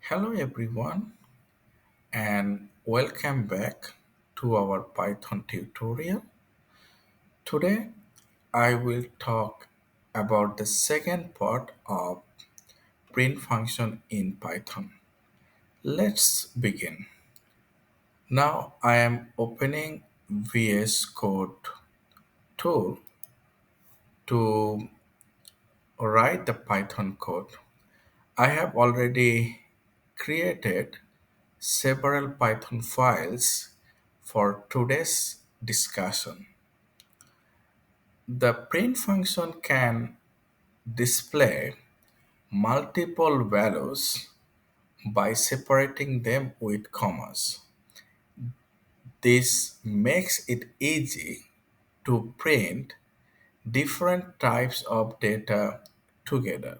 Hello everyone and welcome back to our Python tutorial. Today I will talk about the second part of print function in Python. Let's begin. Now I am opening VS Code tool to write the Python code. I have already created several Python files for today's discussion. The print function can display multiple values by separating them with commas. This makes it easy to print different types of data together.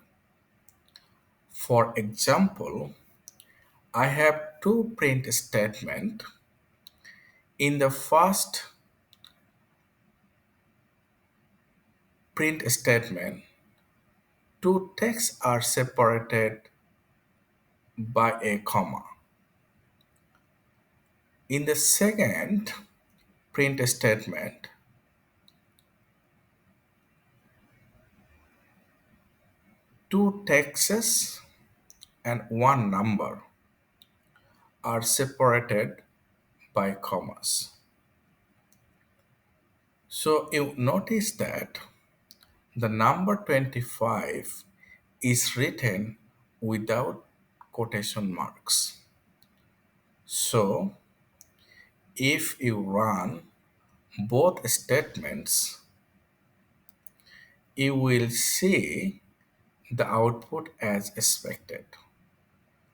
For example, I have two print statements. In the first print statement, two texts are separated by a comma. In the second print statement, two texts and one number are separated by commas. So you notice that the number 25 is written without quotation marks. So if you run both statements, you will see the output as expected.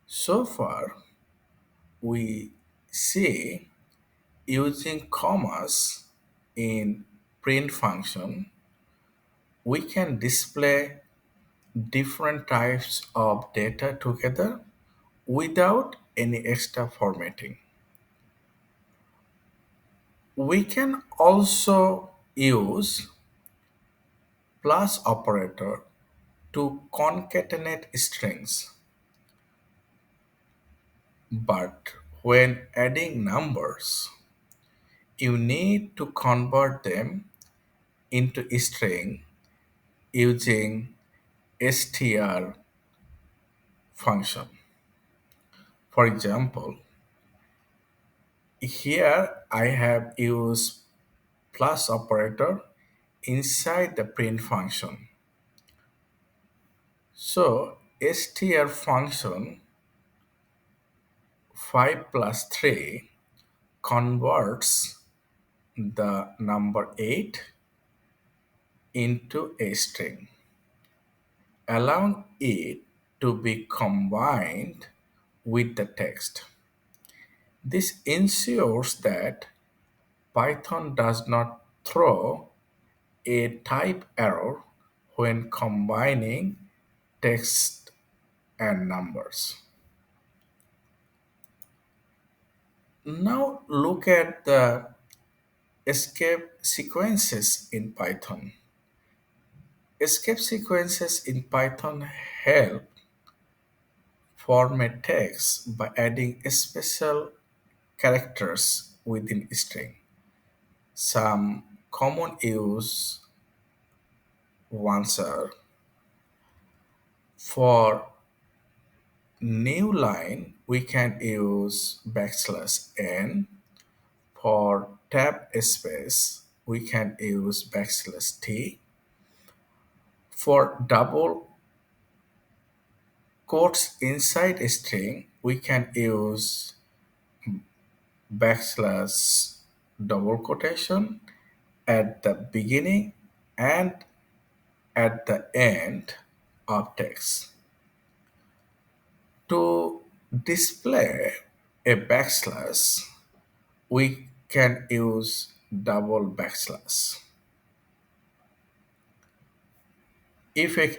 So far, we see using commas in print function, we can display different types of data together without any extra formatting. We can also use plus operator to concatenate strings, but when adding numbers, you need to convert them into string using str function. For example, here I have used plus operator inside the print function. So str function 5 plus 3 converts the number 8 into a string, allowing it to be combined with the text. This ensures that Python does not throw a type error when combining text and numbers. Now look at the escape sequences in Python. Escape sequences in Python help format text by adding special characters within string. Some common use ones are for new line we can use backslash n. For tab space we can use backslash t. For double quotes inside a string we can use backslash double quotation at the beginning and at the end of text. To display a backslash, we can use double backslash. If we,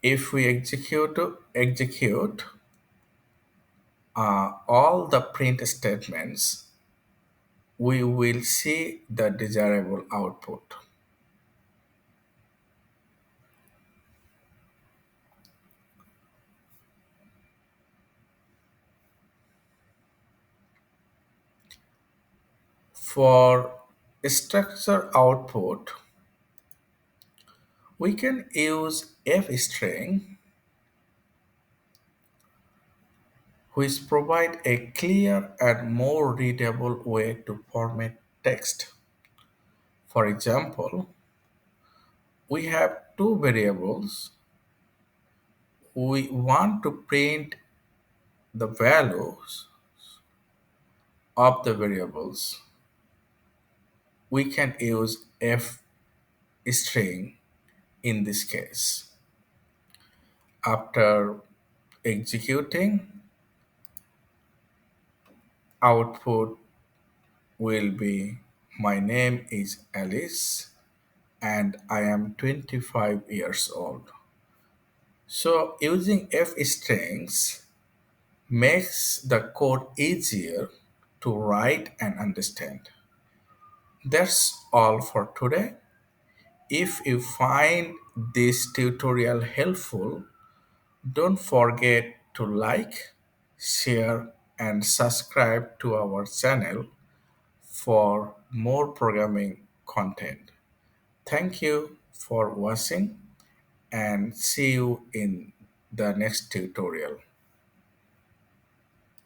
if we execute all the print statements, we will see the desirable output. For structure output, we can use f-string, which provide a clear and more readable way to format text. For example, we have two variables. We want to print the values of the variables. We can use f string in this case. After executing, output will be my name is Alice and I am 25 years old. So using f strings makes the code easier to write and understand. That's all for today. If you find this tutorial helpful, don't forget to like, share, and subscribe to our channel for more programming content. Thank you for watching and see you in the next tutorial.